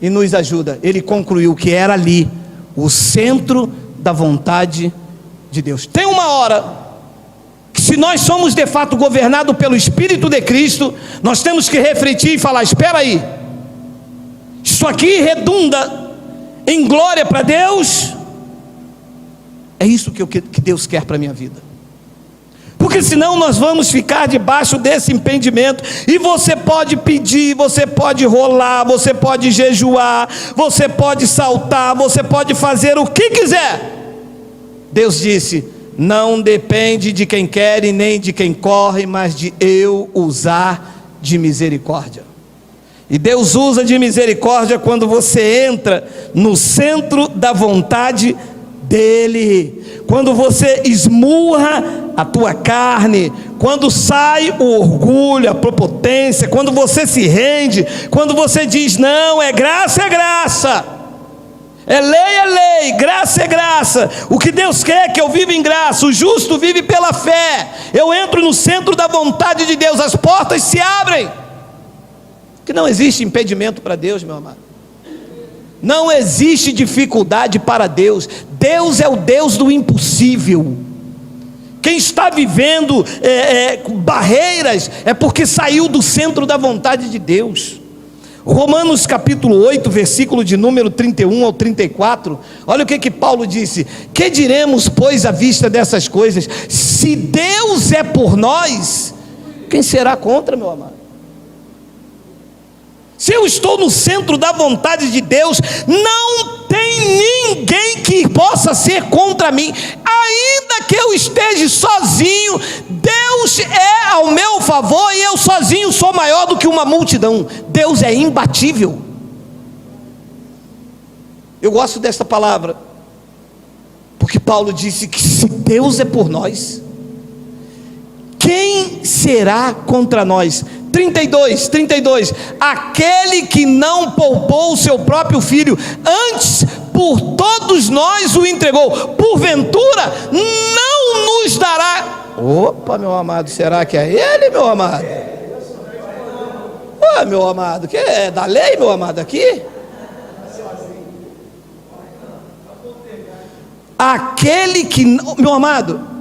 S1: e nos ajuda. Ele concluiu que era ali o centro da vontade de Deus. Tem uma hora que, se nós somos de fato governados pelo Espírito de Cristo, nós temos que refletir e falar: espera aí, isso aqui redunda em glória para Deus? É isso que Deus quer para a minha vida. Porque senão nós vamos ficar debaixo desse impedimento. E você pode pedir, você pode rolar, você pode jejuar, você pode saltar, você pode fazer o que quiser. Deus disse: não depende de quem quer e nem de quem corre, mas de eu usar de misericórdia. E Deus usa de misericórdia quando você entra no centro da vontade dEle, quando você esmurra a tua carne, quando sai o orgulho, a prepotência, quando você se rende, quando você diz: não, é graça, É lei, graça é graça. O que Deus quer é que eu viva em graça. O justo vive pela fé. Eu entro no centro da vontade de Deus, as portas se abrem. Que não existe impedimento para Deus, meu amado. Não existe dificuldade para Deus. Deus é o Deus do impossível. Quem está vivendo barreiras é porque saiu do centro da vontade de Deus. Romanos capítulo 8, versículo de número 31 ao 34, olha o que Paulo disse: que diremos, pois, à vista dessas coisas? Se Deus é por nós, quem será contra, meu amado? Se eu estou no centro da vontade de Deus, não tem ninguém que possa ser contra mim. Ainda que eu esteja sozinho, Deus é ao meu favor, e eu sozinho sou maior do que uma multidão. Deus é imbatível. Eu gosto desta palavra, porque Paulo disse que se Deus é por nós, quem será contra nós? 32, aquele que não poupou o seu próprio filho, antes por todos nós o entregou, porventura não nos dará... Opa, meu amado, será que é ele, meu amado? Meu amado, que é da lei, meu amado, aqui? Aquele que, meu amado,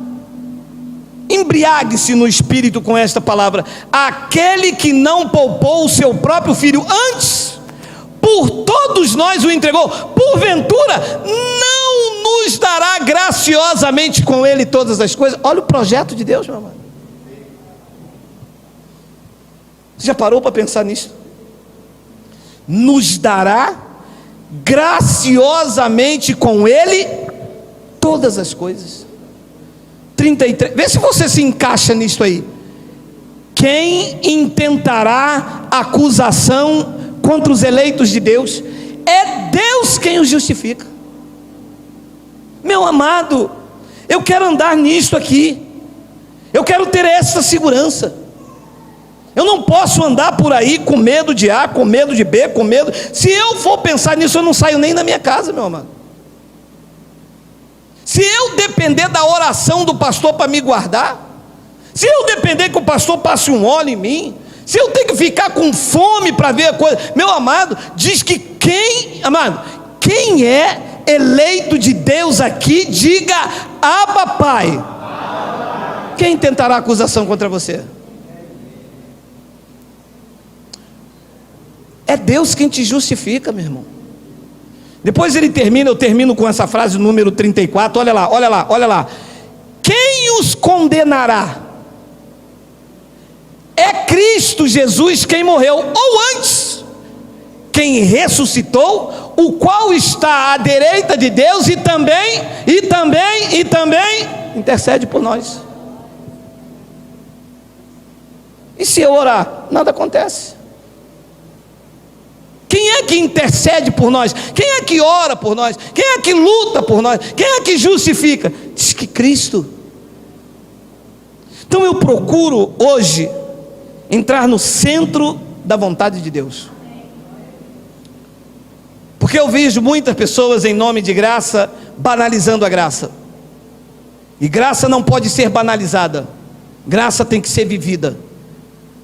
S1: embriague-se no espírito com esta palavra: aquele que não poupou o seu próprio filho, antes por todos nós o entregou, porventura não nos dará graciosamente com ele todas as coisas? Olha o projeto de Deus, meu amado. Você já parou para pensar nisso? Nos dará graciosamente com ele todas as coisas. 33, vê se você se encaixa nisso aí. Quem intentará acusação contra os eleitos de Deus? É Deus quem os justifica. Meu amado, eu quero andar nisto aqui, eu quero ter essa segurança. Eu não posso andar por aí com medo de A, com medo de B, com medo. Se eu for pensar nisso, eu não saio nem da minha casa, meu amado. Se eu depender da oração do pastor para me guardar, se eu depender que o pastor passe um óleo em mim, se eu tenho que ficar com fome para ver a coisa, meu amado, diz que quem é eleito de Deus aqui, diga: Abba, Pai. Quem tentará acusação contra você? É Deus quem te justifica, meu irmão. Depois ele termina, eu termino com essa frase número 34, olha lá. Quem os condenará? É Cristo Jesus quem morreu, ou antes, quem ressuscitou, o qual está à direita de Deus e também intercede por nós. E se eu orar, nada acontece. Quem é que intercede por nós? Quem é que ora por nós? Quem é que luta por nós? Quem é que justifica? Diz que Cristo. Então eu procuro hoje entrar no centro da vontade de Deus, porque eu vejo muitas pessoas em nome de graça banalizando a graça, e graça não pode ser banalizada, graça tem que ser vivida,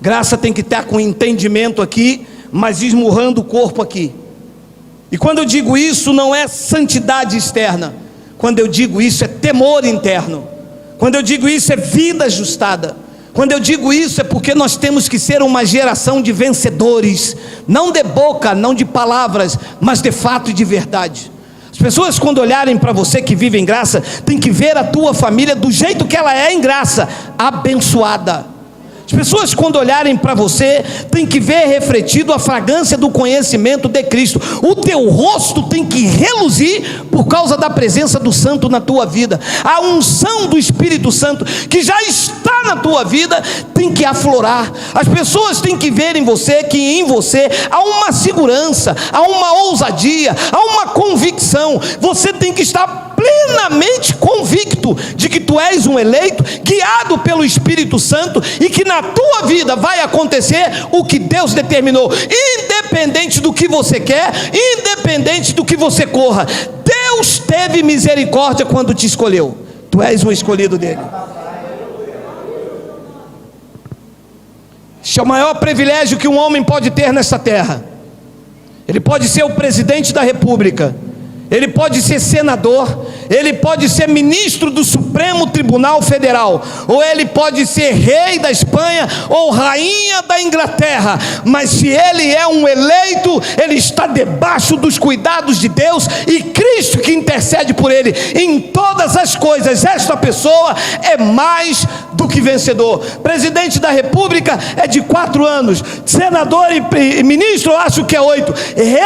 S1: graça tem que estar com entendimento aqui, mas esmurrando o corpo aqui. E quando eu digo isso, não é santidade externa, quando eu digo isso é temor interno, quando eu digo isso é vida ajustada, quando eu digo isso é porque nós temos que ser uma geração de vencedores, não de boca, não de palavras, mas de fato e de verdade. As pessoas, quando olharem para você que vive em graça, tem que ver a tua família do jeito que ela é em graça, abençoada. As pessoas, quando olharem para você, tem que ver refletido a fragrância do conhecimento de Cristo. O teu rosto tem que reluzir por causa da presença do Santo na tua vida. A unção do Espírito Santo que já está na tua vida tem que aflorar. As pessoas têm que ver em você que em você há uma segurança, há uma ousadia, há uma convicção. Você tem que estar plenamente convicto de que tu és um eleito, guiado pelo Espírito Santo, e que na na tua vida vai acontecer o que Deus determinou, independente do que você quer, independente do que você corra. Deus teve misericórdia quando te escolheu. Tu és um escolhido dele. Este é o maior privilégio que um homem pode ter nessa terra. Ele pode ser o presidente da república, ele pode ser senador, ele pode ser ministro do Supremo Tribunal Federal, ou ele pode ser rei da Espanha ou rainha da Inglaterra, mas se ele é um eleito, ele está debaixo dos cuidados de Deus, e Cristo que intercede por ele em todas as coisas. Esta pessoa é mais do que vencedor. Presidente da República é de 4 anos, senador e ministro eu acho que é 8, rei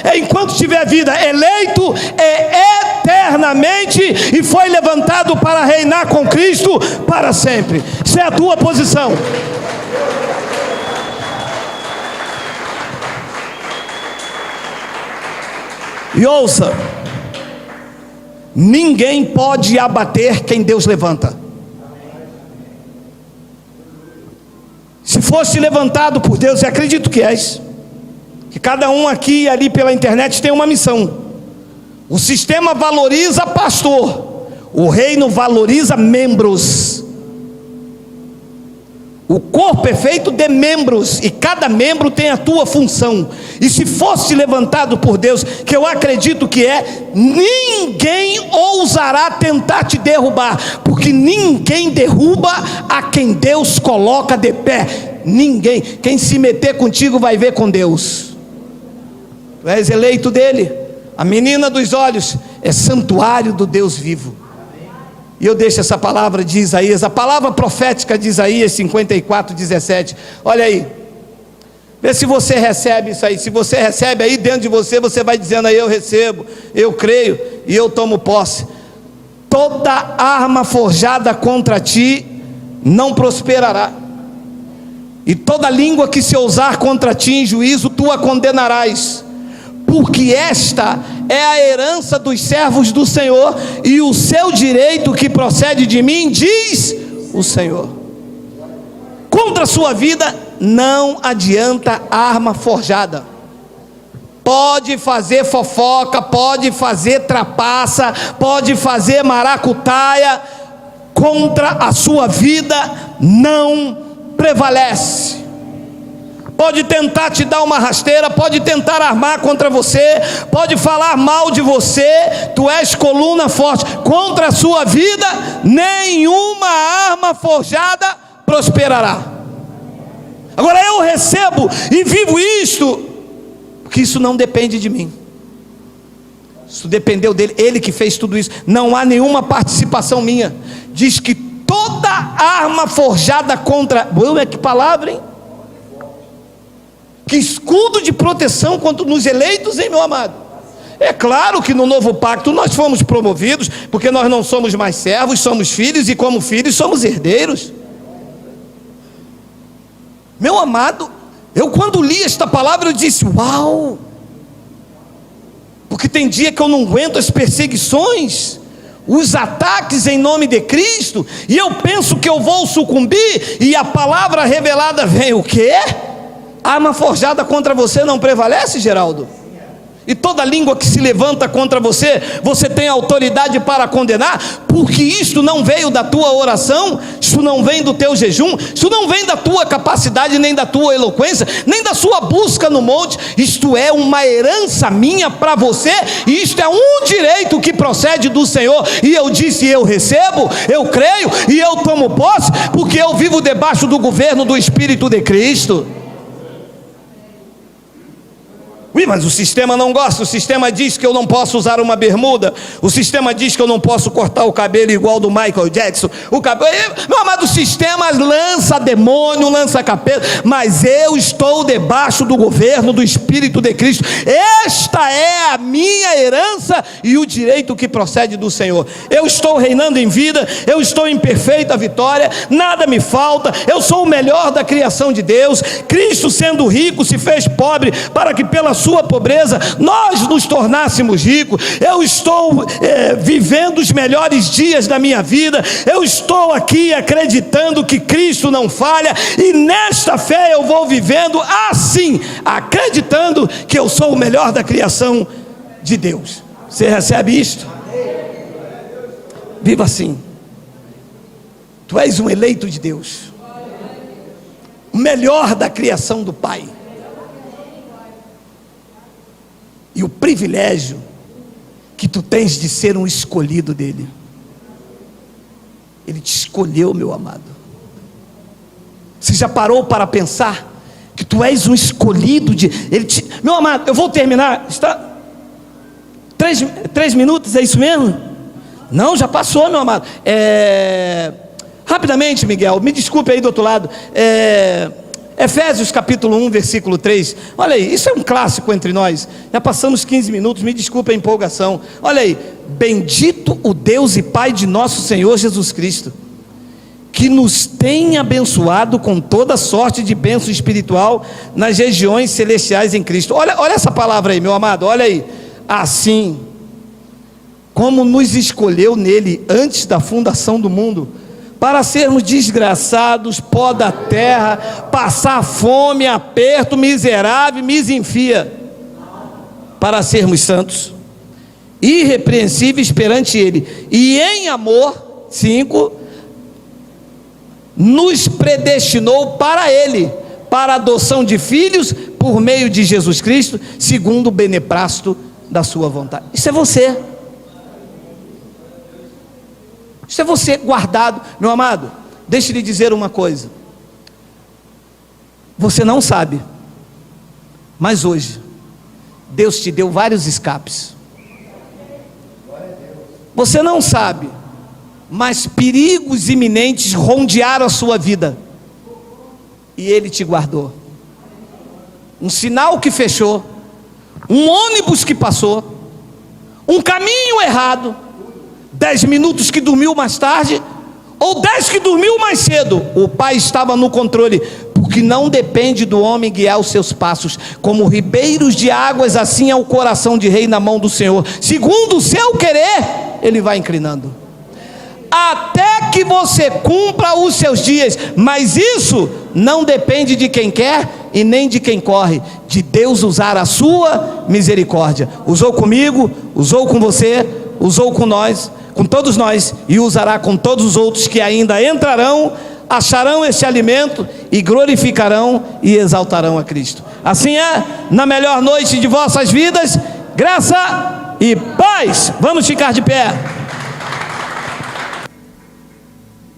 S1: é enquanto tiver vida, eleito é eternamente, e foi levantado para reinar com Cristo para sempre. Isso é a tua posição. E ouça, ninguém pode abater quem Deus levanta. Se fosse levantado por Deus, e acredito que és, que cada um aqui e ali pela internet tem uma missão. O sistema valoriza pastor, o reino valoriza membros. O corpo é feito de membros, e cada membro tem a tua função. E se fosse levantado por Deus, que eu acredito que é, ninguém ousará tentar te derrubar, porque ninguém derruba a quem Deus coloca de pé. Ninguém. Quem se meter contigo vai ver com Deus. Tu és eleito dele. A menina dos olhos é santuário do Deus vivo. E eu deixo essa palavra de Isaías, a palavra profética de Isaías 54:17. Olha aí, vê se você recebe isso aí. Se você recebe aí dentro de você, você vai dizendo aí: eu recebo, eu creio e eu tomo posse. Toda arma forjada contra ti não prosperará, e toda língua que se ousar contra ti em juízo, tu a condenarás. Porque esta é a herança dos servos do Senhor, e o seu direito que procede de mim, diz o Senhor. Contra a sua vida não adianta arma forjada. Pode fazer fofoca, pode fazer trapaça, pode fazer maracutaia, contra a sua vida não prevalece. Pode tentar te dar uma rasteira, pode tentar armar contra você, pode falar mal de você, tu és coluna forte. Contra a sua vida, nenhuma arma forjada prosperará. Agora eu recebo e vivo isto, porque isso não depende de mim. Isso dependeu dele, ele que fez tudo isso. Não há nenhuma participação minha. Diz que toda arma forjada contra... Que palavra, hein? Que escudo de proteção contra nos eleitos, hein, meu amado? É claro que no novo pacto nós fomos promovidos, porque nós não somos mais servos, somos filhos, e como filhos somos herdeiros. Meu amado, eu quando li esta palavra eu disse: uau! Porque tem dia que eu não aguento as perseguições, os ataques em nome de Cristo, e eu penso que eu vou sucumbir, e a palavra revelada vem: o quê? Arma forjada contra você não prevalece, Geraldo? E toda língua que se levanta contra você, você tem autoridade para condenar, porque isto não veio da tua oração, isto não vem do teu jejum, isto não vem da tua capacidade, nem da tua eloquência, nem da sua busca no monte. Isto é uma herança minha para você, e isto é um direito que procede do Senhor. E eu disse: eu recebo, eu creio e eu tomo posse, porque eu vivo debaixo do governo do Espírito de Cristo. Mas o sistema não gosta, o sistema diz que eu não posso usar uma bermuda, o sistema diz que eu não posso cortar o cabelo igual do Michael Jackson, meu amado, o sistema lança demônio, lança capeta, mas eu estou debaixo do governo do Espírito de Cristo. Esta é a minha herança e o direito que procede do Senhor. Eu estou reinando em vida, eu estou em perfeita vitória, nada me falta, eu sou o melhor da criação de Deus. Cristo, sendo rico, se fez pobre, para que pela sua sua pobreza, nós nos tornássemos ricos. Eu estou vivendo os melhores dias da minha vida, eu estou aqui acreditando que Cristo não falha, e nesta fé eu vou vivendo assim, acreditando que eu sou o melhor da criação de Deus. Você recebe isto? Viva assim. Tu és um eleito de Deus, o melhor da criação do Pai, e o privilégio que tu tens de ser um escolhido dele. Ele te escolheu, meu amado. Você já parou para pensar que tu és um escolhido de ele? Meu amado, eu vou terminar. Está 3 minutos, é isso mesmo? Não, já passou, meu amado. Rapidamente, Miguel, me desculpe aí do outro lado. Efésios capítulo 1, versículo 3. Olha aí, isso é um clássico entre nós. Já passamos 15 minutos, me desculpe a empolgação. Olha aí: bendito o Deus e Pai de nosso Senhor Jesus Cristo, que nos tem abençoado com toda sorte de bênção espiritual nas regiões celestiais em Cristo. Olha essa palavra aí, meu amado, olha aí. Assim como nos escolheu nele antes da fundação do mundo, para sermos desgraçados, pó da terra, passar fome, aperto, miserável, misenfia, para sermos santos, irrepreensíveis perante ele, e em amor, 5, nos predestinou para ele, para a adoção de filhos, por meio de Jesus Cristo, segundo o beneplácito da sua vontade. Isso é você. Isso é você guardado. Meu amado, deixe-lhe lhe dizer uma coisa. Você não sabe, mas hoje Deus te deu vários escapes. Você não sabe, mas perigos iminentes rondearam a sua vida, e Ele te guardou. Um sinal que fechou, um ônibus que passou, um caminho errado, 10 minutos que dormiu mais tarde, ou 10 que dormiu mais cedo, o Pai estava no controle, porque não depende do homem guiar os seus passos. Como ribeiros de águas, assim é o coração de rei na mão do Senhor, segundo o seu querer, Ele vai inclinando, até que você cumpra os seus dias. Mas isso não depende de quem quer e nem de quem corre, de Deus usar a sua misericórdia. Usou comigo, usou com você, usou com nós, com todos nós, e usará com todos os outros que ainda entrarão, acharão este alimento e glorificarão e exaltarão a Cristo. Assim é, na melhor noite de vossas vidas, graça e paz. Vamos ficar de pé.